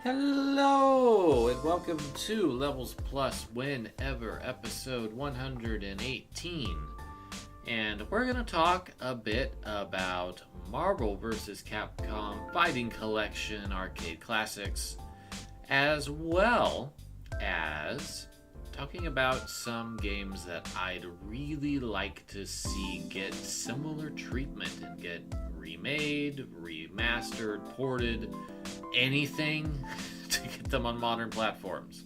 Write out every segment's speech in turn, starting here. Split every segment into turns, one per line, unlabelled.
Hello, and welcome to Levels Plus Whenever, episode 118. And we're going to talk a bit about Marvel vs. Capcom Fighting Collection Arcade Classics, as well as talking about some games that I'd really like to see get similar treatment and get remade, remastered, ported, anything to get them on modern platforms.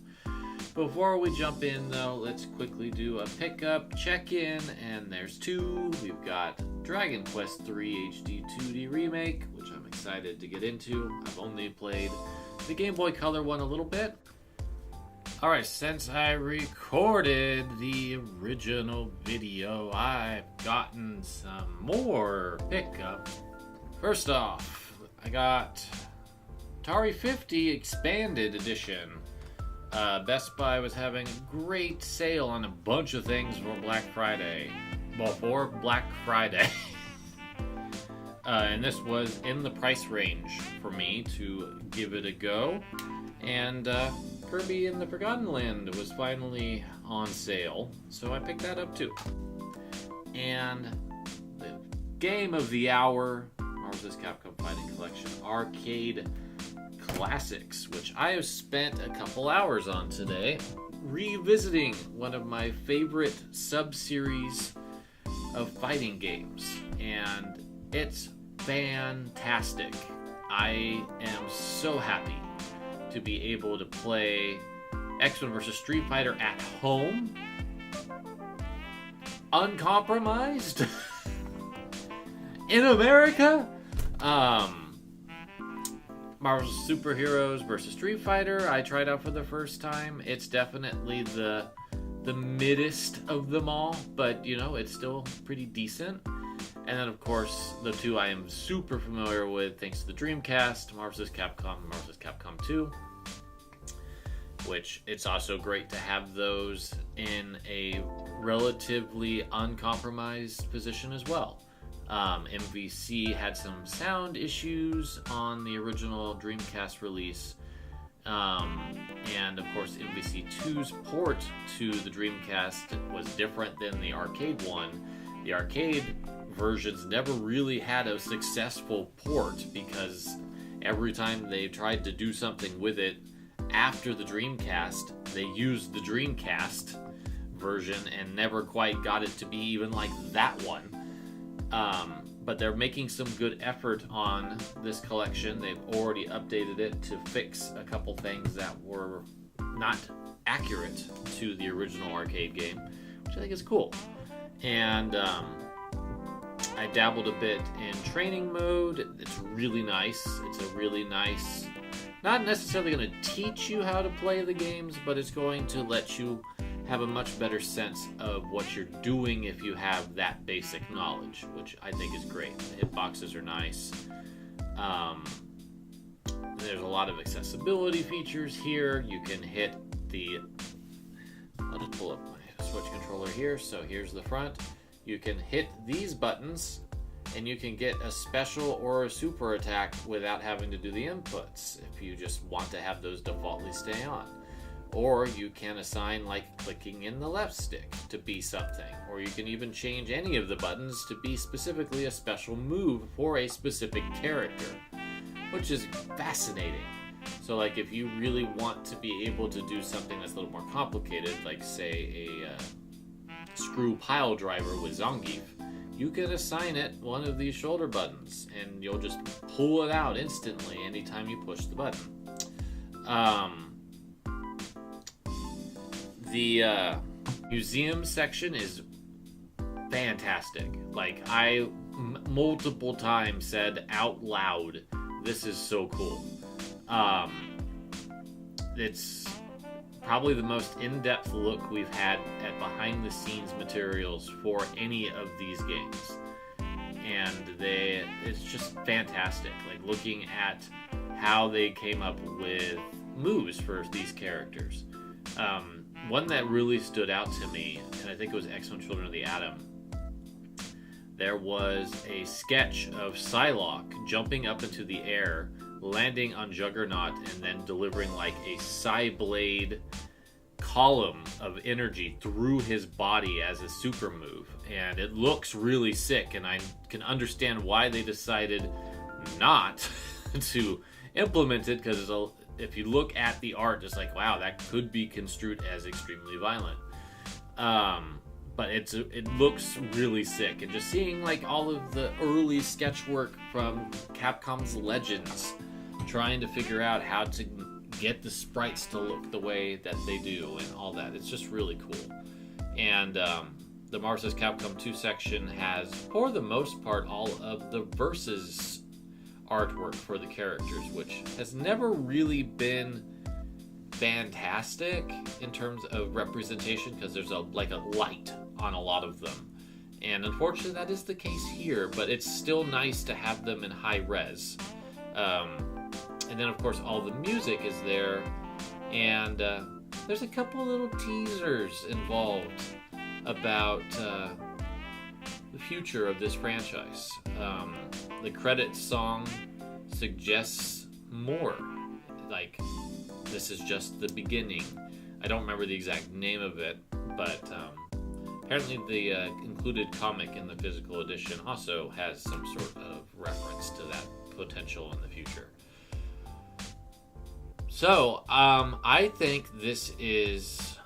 Before we jump in though, let's quickly do a pickup check-in, and there's two. We've got Dragon Quest III HD 2D Remake, which I'm excited to get into. I've only played the Game Boy Color one a little bit. Alright, since I recorded the original video, I've gotten some more pickup. First off, I got Atari 50 Expanded Edition. Best Buy was having a great sale on a bunch of things for Black Friday. Well, for Black Friday. And this was in the price range for me to give it a go. And Kirby in the Forgotten Land was finally on sale, so I picked that up too. And the game of the hour, Marvel vs. Capcom Fighting Collection Arcade Classics, which I have spent a couple hours on today, revisiting one of my favorite sub-series of fighting games, and it's fantastic. I am so happy to be able to play X-Men vs. Street Fighter at home, uncompromised, in America. Marvel's Superheroes vs. Street Fighter, I tried out for the first time. It's definitely the middest of them all, but you know, it's still pretty decent. And then of course, the two I am super familiar with thanks to the Dreamcast, Marvel vs. Capcom and Marvel vs. Capcom 2. Which it's also great to have those in a relatively uncompromised position as well. MVC had some sound issues on the original Dreamcast release, and of course MVC 2's port to the Dreamcast was different than the arcade one. The arcade versions never really had a successful port because every time they tried to do something with it after the Dreamcast, they used the Dreamcast version and never quite got it to be even like that one. But they're making some good effort on this collection. They've already updated it to fix a couple things that were not accurate to the original arcade game, which I think is cool. And I dabbled a bit in training mode. It's really nice. It's a really nice, not necessarily going to teach you how to play the games, but it's going to let you have a much better sense of what you're doing if you have that basic knowledge, which I think is great. The hitboxes are nice. There's a lot of accessibility features here. You can hit the... I'll just pull up my Switch controller here. So here's the front. You can hit these buttons and you can get a special or a super attack without having to do the inputs if you just want to have those defaultly stay on. Or you can assign like clicking in the left stick to be something, or you can even change any of the buttons to be specifically a special move for a specific character, which is fascinating. So like if you really want to be able to do something that's a little more complicated, like say a screw pile driver with Zangief, you can assign it one of these shoulder buttons and you'll just pull it out instantly anytime you push the button. The museum section is fantastic. Like, I multiple times said out loud, this is so cool. It's probably the most in-depth look we've had at behind-the-scenes materials for any of these games. And it's just fantastic. Like, looking at how they came up with moves for these characters. One that really stood out to me, and I think it was X-Men Children of the Atom, there was a sketch of Psylocke jumping up into the air landing on Juggernaut and then delivering like a Psyblade column of energy through his body as a super move, and it looks really sick, and I can understand why they decided not to implement it, because if you look at the art, it's like, wow, that could be construed as extremely violent. But it looks really sick, and just seeing like all of the early sketch work from Capcom's Legends, trying to figure out how to get the sprites to look the way that they do and all that, it's just really cool. And the Marvel vs. Capcom 2 section has, for the most part, all of the Versus artwork for the characters, which has never really been fantastic in terms of representation, because there's a light on a lot of them, and unfortunately that is the case here, but it's still nice to have them in high res. And then of course all the music is there, and there's a couple little teasers involved about the future of this franchise. The credits song suggests more, like this is just the beginning. I don't remember the exact name of it, but apparently the included comic in the physical edition also has some sort of reference to that potential in the future. So, I think this is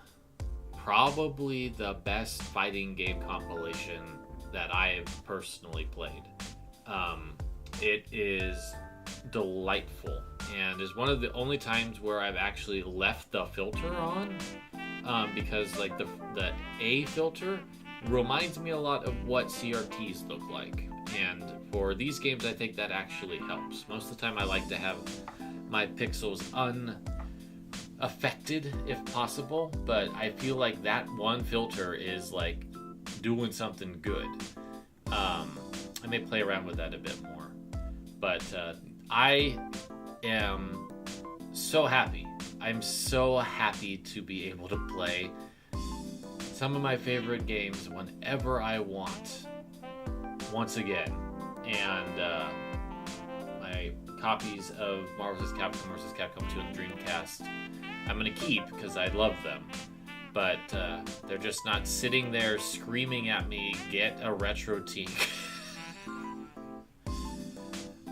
probably the best fighting game compilation that I have personally played. It is delightful, and is one of the only times where I've actually left the filter on, because like the A filter reminds me a lot of what CRTs look like, and for these games I think that actually helps. Most of the time I like to have my pixels unaffected if possible, but I feel like that one filter is like doing something good. I may play around with that a bit more, but I am so happy. I'm so happy to be able to play some of my favorite games whenever I want, once again. And my copies of Marvel vs. Capcom 2 and Dreamcast, I'm going to keep because I love them. But they're just not sitting there screaming at me, get a retro team.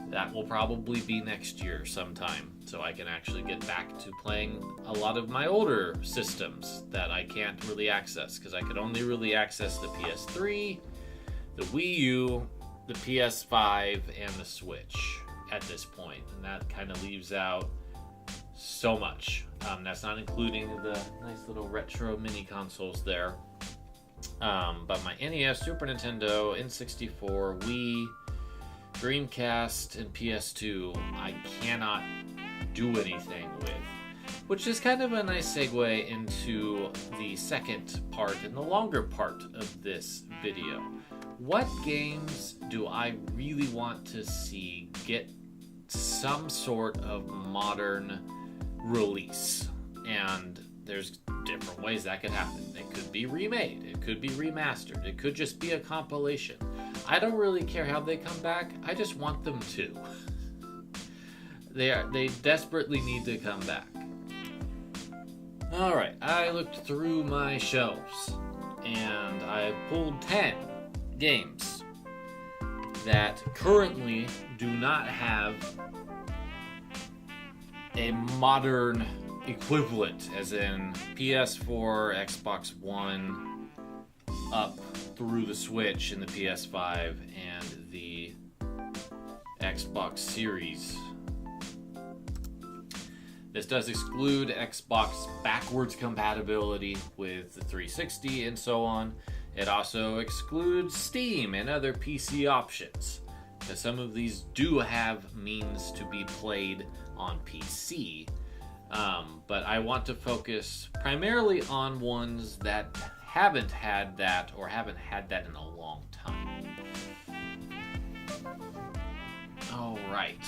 That will probably be next year sometime, so I can actually get back to playing a lot of my older systems that I can't really access, because I could only really access the PS3, the Wii U, the PS5, and the Switch at this point, and that kind of leaves out so much. That's not including the nice little retro mini consoles there. But my NES, Super Nintendo, N64, Wii, Dreamcast, and PS2, I cannot do anything with. Which is kind of a nice segue into the second part and the longer part of this video. What games do I really want to see get some sort of modern release? And there's different ways that could happen. It could be remade, it could be remastered, it could just be a compilation. I don't really care how they come back, I just want them to. They desperately need to come back. Alright, I looked through my shelves and I pulled 10 games that currently do not have a modern equivalent, as in PS4, Xbox One, up through the Switch and the PS5 and the Xbox Series. This does exclude Xbox backwards compatibility with the 360 and so on. It also excludes Steam and other PC options, because some of these do have means to be played on PC. But I want to focus primarily on ones that haven't had that, or haven't had that in a long time. Alright.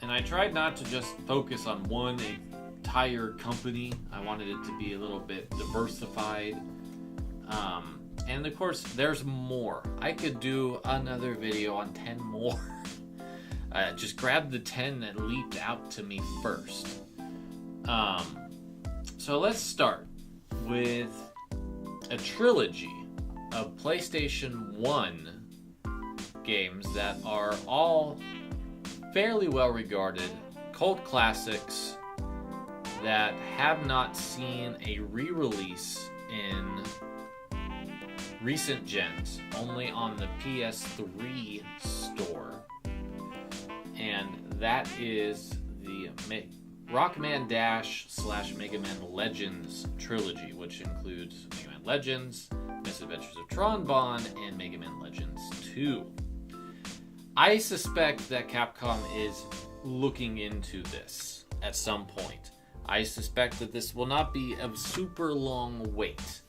And I tried not to just focus on one entire company. I wanted it to be a little bit diversified. And of course, there's more. I could do another video on 10 more. I just grabbed the 10 that leaped out to me first. So let's start with a trilogy of PlayStation 1 games that are all fairly well regarded, cult classics that have not seen a re-release in recent gens, only on the PS3 store. And that is the Rockman Dash / Mega Man Legends trilogy, which includes Mega Man Legends, Misadventures of Tron Bonne, and Mega Man Legends 2. I suspect that Capcom is looking into this at some point. I suspect that this will not be a super long wait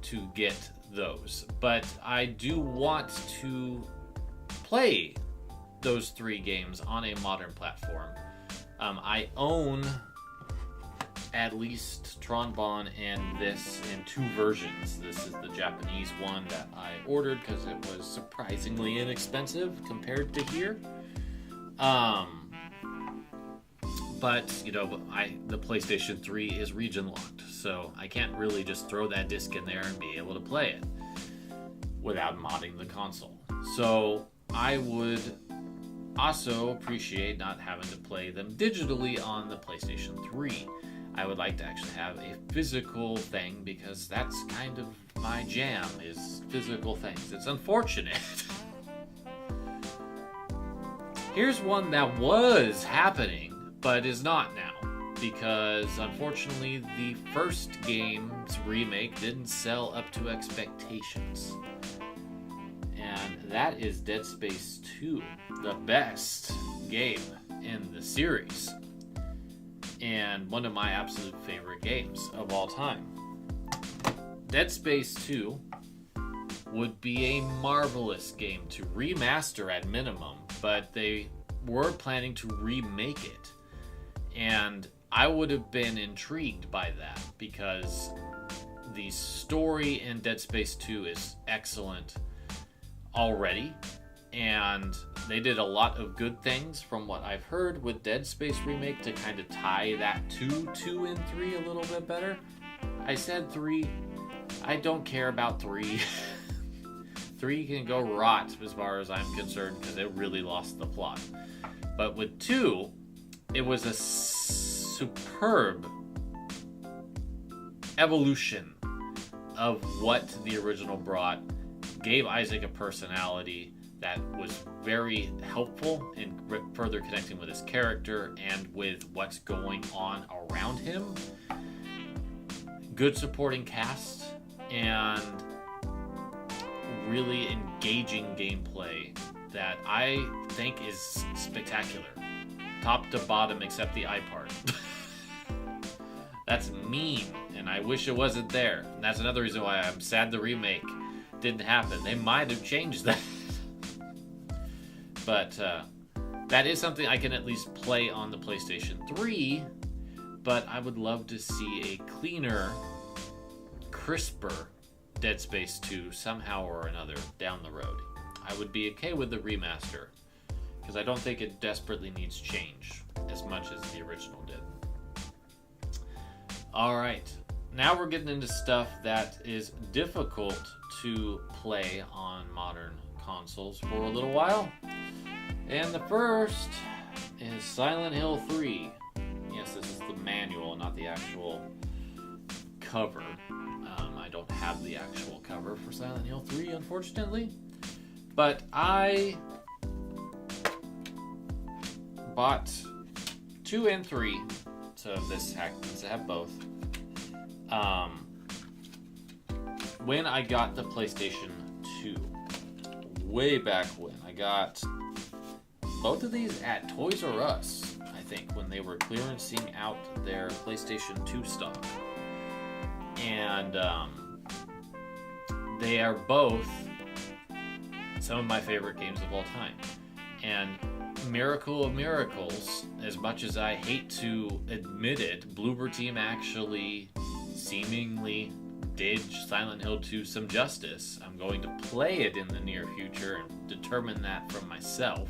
to get those, but I do want to play those 3 games on a modern platform. I own at least Tron Bonne and this in 2 versions. This is the Japanese one that I ordered because it was surprisingly inexpensive compared to here. But, you know, the PlayStation 3 is region locked, so I can't really just throw that disc in there and be able to play it without modding the console. So I would also appreciate not having to play them digitally on the PlayStation 3. I would like to actually have a physical thing because that's kind of my jam, is physical things. It's unfortunate. Here's one that was happening, but is not now, because unfortunately the first game's remake didn't sell up to expectations. And that is Dead Space 2, the best game in the series, and one of my absolute favorite games of all time. Dead Space 2 would be a marvelous game to remaster at minimum, but they were planning to remake it. And I would have been intrigued by that because the story in Dead Space 2 is excellent already, and they did a lot of good things from what I've heard with Dead Space Remake to kind of tie that to 2 and 3 a little bit better. I said 3. I don't care about 3. 3 can go rot as far as I'm concerned because it really lost the plot. But with 2, it was a superb evolution of what the original brought, gave Isaac a personality that was very helpful in further connecting with his character and with what's going on around him. Good supporting cast and really engaging gameplay that I think is spectacular. Top to bottom except the eye part. That's mean, and I wish it wasn't there. And that's another reason why I'm sad the remake didn't happen. They might have changed that. But that is something I can at least play on the PlayStation 3, but I would love to see a cleaner, crisper Dead Space 2 somehow or another down the road. I would be okay with the remaster, because I don't think it desperately needs change as much as the original did. Alright, now we're getting into stuff that is difficult to play on modern consoles for a little while. And the first is Silent Hill 3. Yes, this is the manual, not the actual cover. I don't have the actual cover for Silent Hill 3, unfortunately. But I bought 2 and 3, so this happens to have both. When I got the PlayStation 2, way back when, I got both of these at Toys R Us, I think, when they were clearancing out their PlayStation 2 stock. And they are both some of my favorite games of all time. And miracle of miracles, as much as I hate to admit it, Bloober Team actually seemingly did Silent Hill 2 some justice. I'm going to play it in the near future and determine that from myself.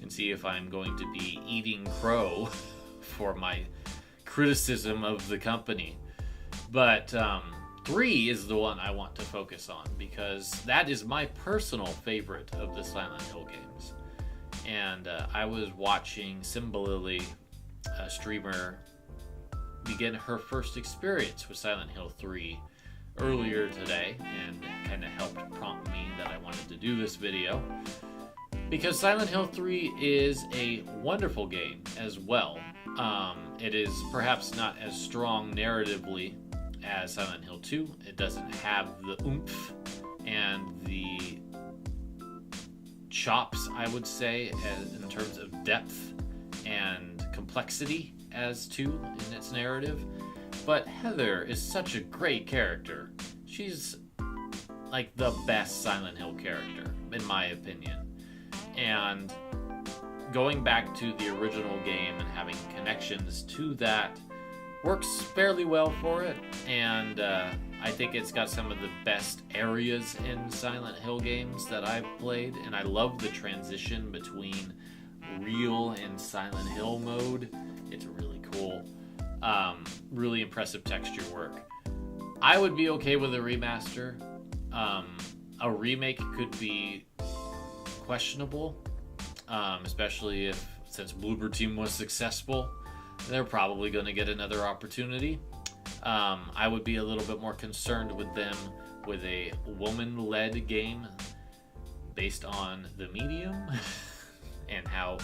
and see if I'm going to be eating crow for my criticism of the company. But 3 is the one I want to focus on, because that is my personal favorite of the Silent Hill games. And I was watching Simbalili, a streamer, begin her first experience with Silent Hill 3 earlier today, and kind of helped prompt me that I wanted to do this video, because Silent Hill 3 is a wonderful game as well. It is perhaps not as strong narratively as Silent Hill 2. It doesn't have the oomph and the chops, I would say, in terms of depth and complexity as 2 in its narrative. But Heather is such a great character. She's like the best Silent Hill character, in my opinion. And going back to the original game and having connections to that works fairly well for it. And I think it's got some of the best areas in Silent Hill games that I've played. And I love the transition between real and Silent Hill mode. It's really cool. Really impressive texture work. I would be okay with a remaster. A remake could be questionable, especially since Bloober Team was successful, they're probably going to get another opportunity. I would be a little bit more concerned with them with a woman-led game based on the medium and how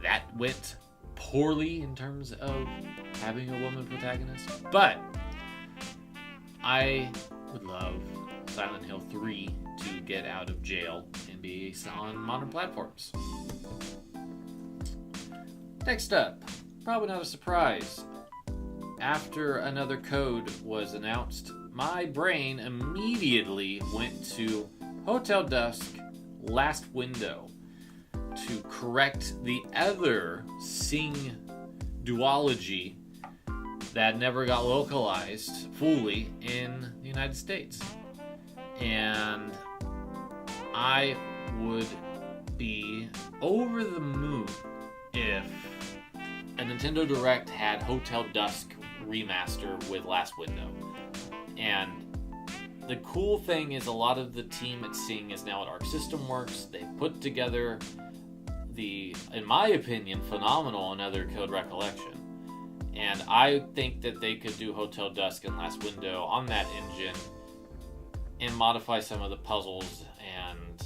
that went poorly in terms of having a woman protagonist. But I would love Silent Hill 3 to get out of jail and be on modern platforms. Next up, probably not a surprise. After another code was announced, my brain immediately went to Hotel Dusk Last Window to correct the other Sing duology that never got localized fully in the United States. And I would be over the moon if a Nintendo Direct had Hotel Dusk Remaster with Last Window. And the cool thing is a lot of the team at Sing is now at Arc System Works. They put together the, in my opinion, phenomenal Another Code Recollection. And I think that they could do Hotel Dusk and Last Window on that engine and modify some of the puzzles and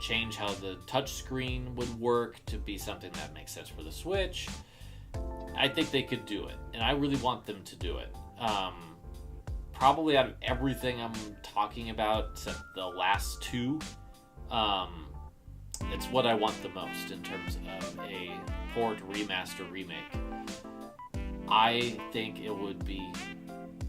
change how the touchscreen would work to be something that makes sense for the Switch. I think they could do it, and I really want them to do it. Probably out of everything I'm talking about, except the last 2, it's what I want the most in terms of a port, remaster, remake. I think it would be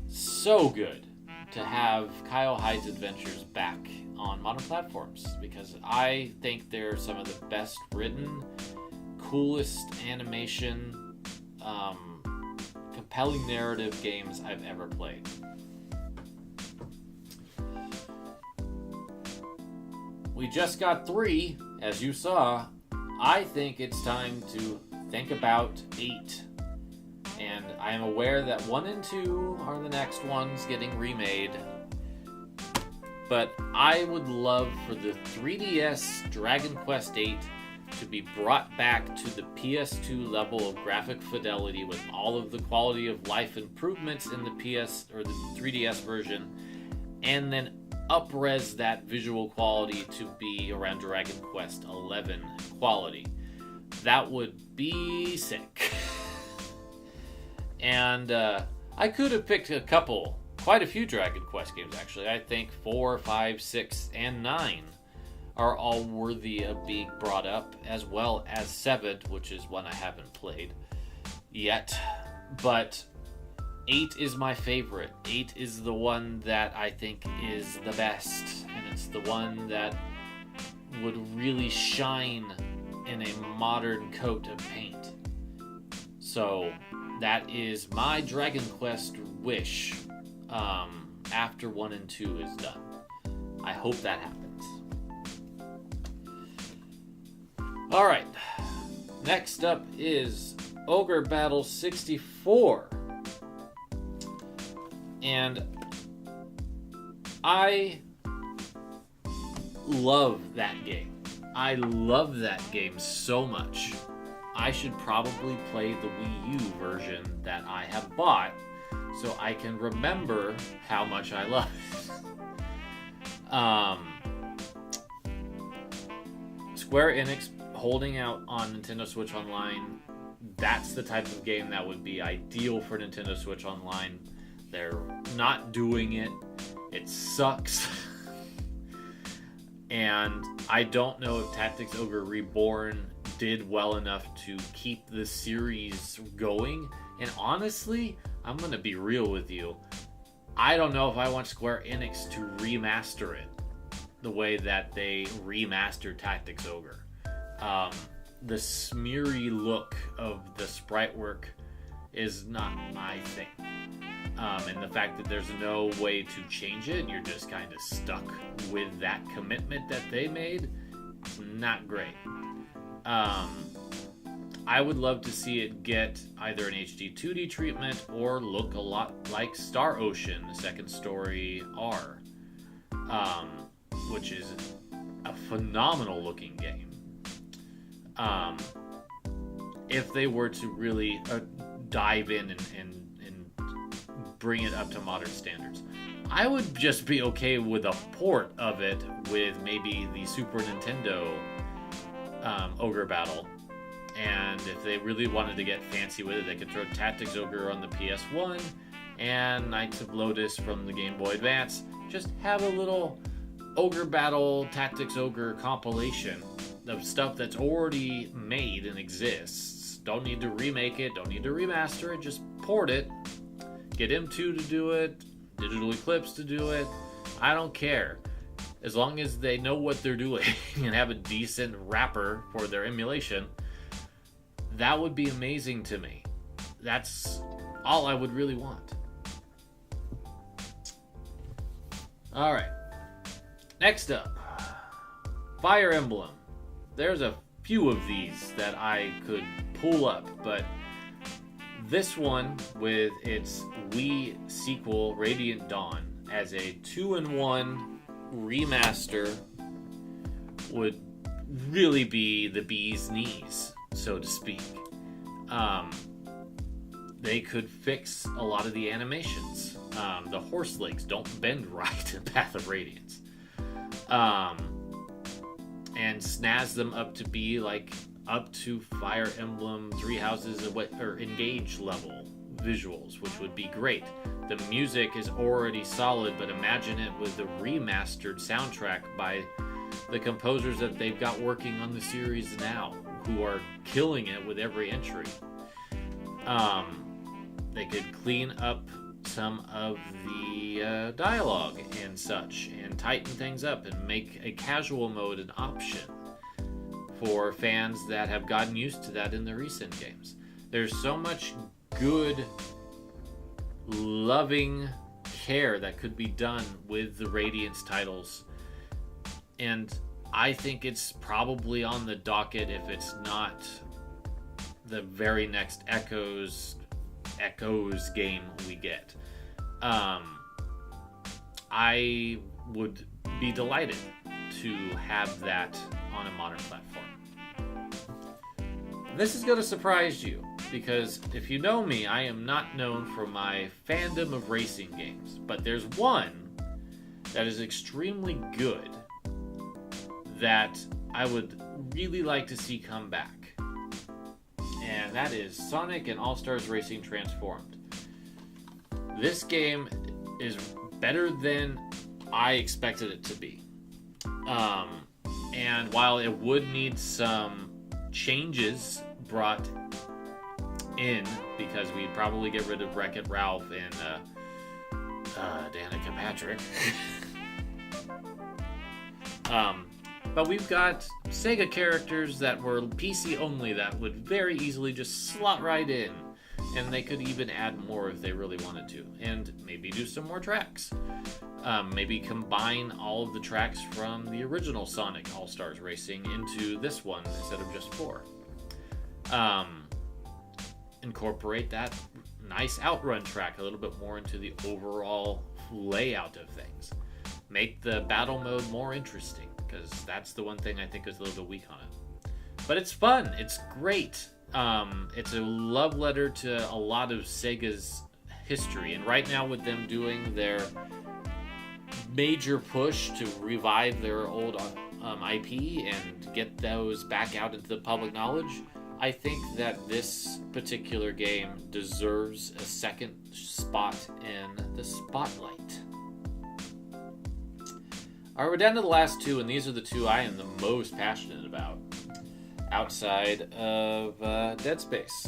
so good to have Kyle Hyde's Adventures back on modern platforms, because I think they're some of the best written, coolest animation, compelling narrative games I've ever played. We just got 3, as you saw. I think it's time to think about 8. And I am aware that 1 and 2 are the next ones getting remade. But I would love for the 3DS Dragon Quest VIII to be brought back to the PS2 level of graphic fidelity with all of the quality of life improvements in the PS or the 3DS version, and then up-res that visual quality to be around Dragon Quest XI quality. That would be sick. And I could have picked quite a few Dragon Quest games actually. I think 4, 5, 6, and 9 are all worthy of being brought up, as well as 7, which is one I haven't played yet. But 8 is my favorite. 8 is the one that I think is the best, and it's the one that would really shine in a modern coat of paint. So that is my Dragon Quest wish after 1 and 2 is done. I hope that happens. Alright, next up is Ogre Battle 64. And I love that game. I love that game so much. I should probably play the Wii U version that I have bought so I can remember how much I love it. Square Enix holding out on Nintendo Switch Online, that's the type of game that would be ideal for Nintendo Switch Online. They're not doing it. It sucks. And I don't know if Tactics Ogre Reborn did well enough to keep the series going. And honestly, I'm going to be real with you. I don't know if I want Square Enix to remaster it the way that they remastered Tactics Ogre. The smeary look of the sprite work is not my thing. And the fact that there's no way to change it and you're just kind of stuck with that commitment that they made, it's not great. I would love to see it get either an HD 2D treatment or look a lot like Star Ocean, the Second Story R, which is a phenomenal looking game. If they were to really dive in and bring it up to modern standards, I would just be okay with a port of it with maybe the Super Nintendo Ogre Battle. And if they really wanted to get fancy with it, they could throw Tactics Ogre on the PS1 and Knights of Lotus from the Game Boy Advance. Just have a little Ogre Battle Tactics Ogre compilation of stuff that's already made and exists. Don't need to remake it, don't need to remaster it, just port it. Get M2 to do it, Digital Eclipse to do it. I don't care. As long as they know what they're doing and have a decent wrapper for their emulation, that would be amazing to me. That's all I would really want. Alright. Next up, Fire Emblem. There's a few of these that I could pull up, but this one with its Wii sequel Radiant Dawn as a 2-in-1 remaster would really be the bee's knees, so to speak. They could fix a lot of the animations. The horse legs don't bend right in Path of Radiance. And snazz them up to be like up to Fire Emblem Three Houses or Engage level visuals, which would be great. The music is already solid, but imagine it with the remastered soundtrack by the composers that they've got working on the series now, who are killing it with every entry. They could clean up some of the dialogue and such, and tighten things up and make a casual mode an option for fans that have gotten used to that in the recent games. There's so much good, loving care that could be done with the Radiance titles, and I think it's probably on the docket if it's not the very next Echoes game we get. I would be delighted to have that on a modern platform. This is going to surprise you, because if you know me, I am not known for my fandom of racing games, but there's one that is extremely good that I would really like to see come back, and that is Sonic and All-Stars Racing Transformed. This game is better than I expected it to be. And while it would need some changes brought in, because we'd probably get rid of Wreck-It Ralph and Danica Patrick. But we've got Sega characters that were PC only that would very easily just slot right in. And they could even add more if they really wanted to. And maybe do some more tracks. Maybe combine all of the tracks from the original Sonic All-Stars Racing into this one instead of just 4. Incorporate that nice outrun track a little bit more into the overall layout of things. Make the battle mode more interesting, because that's the one thing I think is a little bit weak on it. But it's fun. It's great. It's a love letter to a lot of Sega's history. And right now with them doing their major push to revive their old IP and get those back out into the public knowledge, I think that this particular game deserves a second spot in the spotlight. Alright, we're down to the last 2, and these are the 2 I am the most passionate about, outside of Dead Space.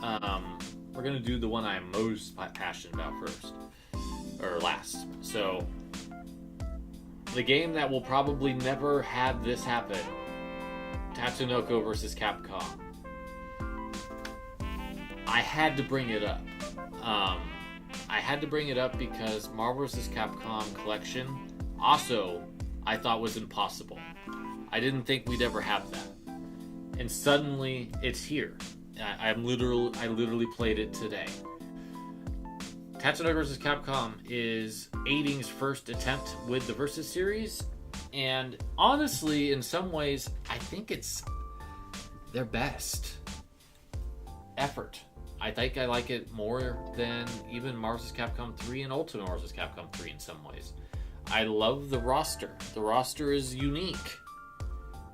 We're going to do the one I'm most passionate about first, or last. So, the game that will probably never have this happen, Tatsunoko vs. Capcom. I had to bring it up. I had to bring it up because Marvel vs. Capcom Collection also I thought was impossible. I didn't think we'd ever have that. And suddenly it's here. I literally played it today. Tatsunoko vs. Capcom is 18's first attempt with the Versus series, and honestly, in some ways, I think it's their best effort. I think I like it more than even Marvel vs. Capcom 3 and Ultimate Marvel vs. Capcom 3 in some ways. I love the roster. The roster is unique.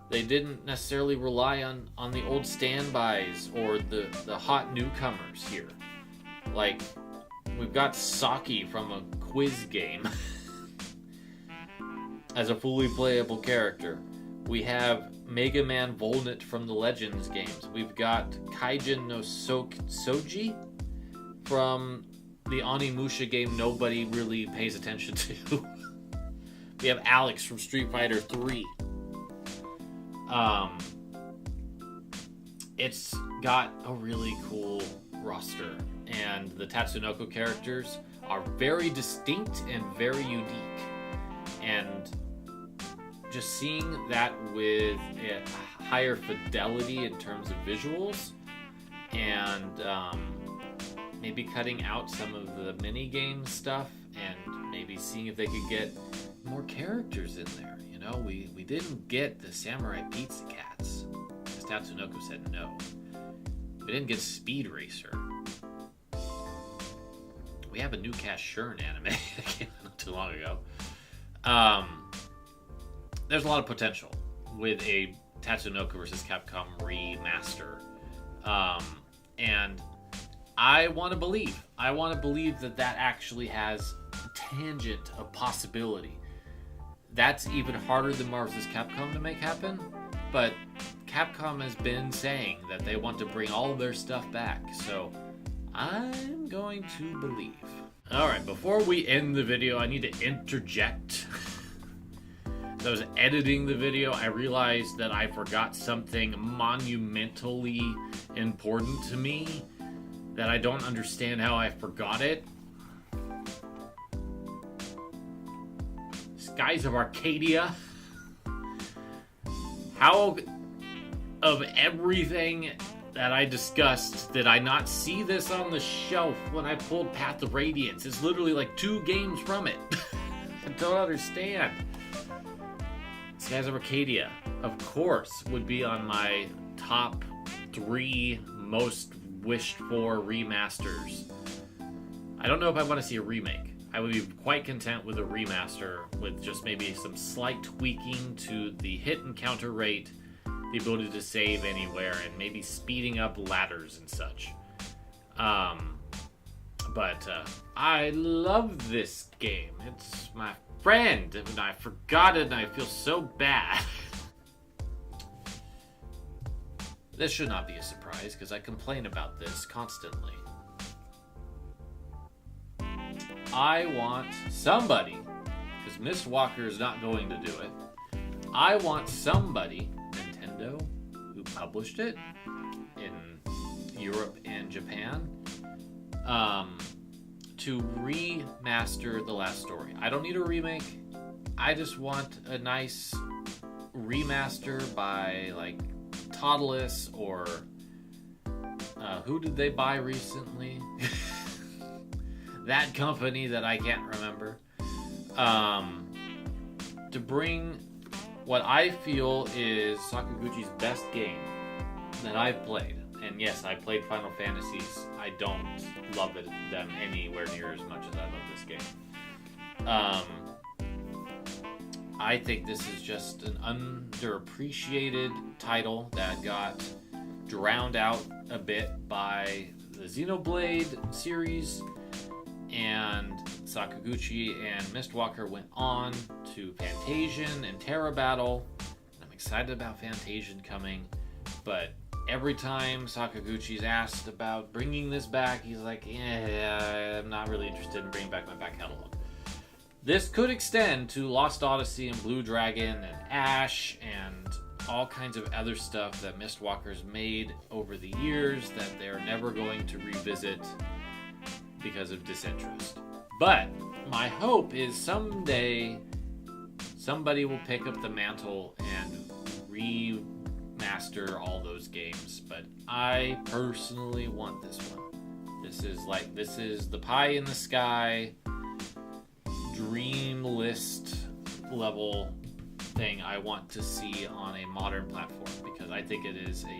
They didn't necessarily rely on the old standbys or the hot newcomers here. Like, we've got Saki from a quiz game as a fully playable character. We have Mega Man Volnit from the Legends games. We've got Kaijin no Soji from the Onimusha game nobody really pays attention to. We have Alex from Street Fighter 3. It's got a really cool roster, and the Tatsunoko characters are very distinct and very unique. And just seeing that with a higher fidelity in terms of visuals, and maybe cutting out some of the mini-game stuff, and maybe seeing if they could get more characters in there. You know, we didn't get the Samurai Pizza Cats, because Tatsunoko said no. We didn't get Speed Racer. We have a new Cash Shern anime that came out not too long ago. There's a lot of potential with a Tatsunoko vs. Capcom remaster. And I want to believe that actually has a tangent of possibility. That's even harder than Marvel vs. Capcom to make happen, but Capcom has been saying that they want to bring all of their stuff back, so I'm going to believe. Alright, before we end the video, I need to interject. As I was editing the video, I realized that I forgot something monumentally important to me that I don't understand how I forgot it. Skies of Arcadia. How, of everything that I discussed, did I not see this on the shelf when I pulled Path of Radiance? It's literally like 2 games from it. I don't understand. Skies of Arcadia, of course, would be on my top 3 most wished for remasters. I don't know if I want to see a remake. I would be quite content with a remaster with just maybe some slight tweaking to the hit and counter rate, the ability to save anywhere, and maybe speeding up ladders and such. But I love this game. It's my friend, and I forgot it, and I feel so bad. This should not be a surprise, because I complain about this constantly. I want somebody, because Miss Walker is not going to do it, I want somebody, Nintendo, who published it in Europe and Japan, to remaster the last story. I don't need a remake. I just want a nice remaster by like Toddless or who did they buy recently? That company that I can't remember. To bring what I feel is Sakaguchi's best game that I've played. And yes, I played Final Fantasies. I don't love them anywhere near as much as I love this game. I think this is just an underappreciated title that got drowned out a bit by the Xenoblade series, and Sakaguchi and Mistwalker went on to Fantasian and Terra Battle. I'm excited about Fantasian coming, but every time Sakaguchi's asked about bringing this back, he's like, yeah, I'm not really interested in bringing back my back catalog. This could extend to Lost Odyssey and Blue Dragon and Ash and all kinds of other stuff that Mistwalker's made over the years that they're never going to revisit because of disinterest. But my hope is someday somebody will pick up the mantle and remaster all those games. But I personally want this one. This is the pie in the sky, dream list level thing I want to see on a modern platform, because I think it is a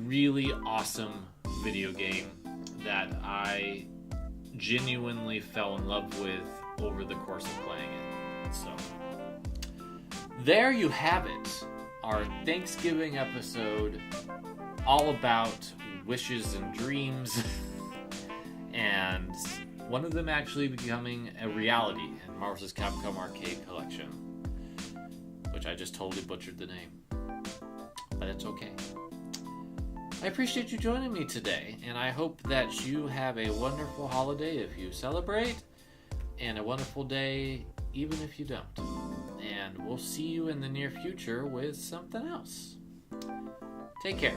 really awesome video game that I genuinely fell in love with over the course of playing it. So there you have it, our Thanksgiving episode, all about wishes and dreams and one of them actually becoming a reality in Marvel vs. Capcom Arcade Collection, which I just totally butchered the name, but it's okay. I appreciate you joining me today, and I hope that you have a wonderful holiday if you celebrate, and a wonderful day even if you don't. And we'll see you in the near future with something else. Take care.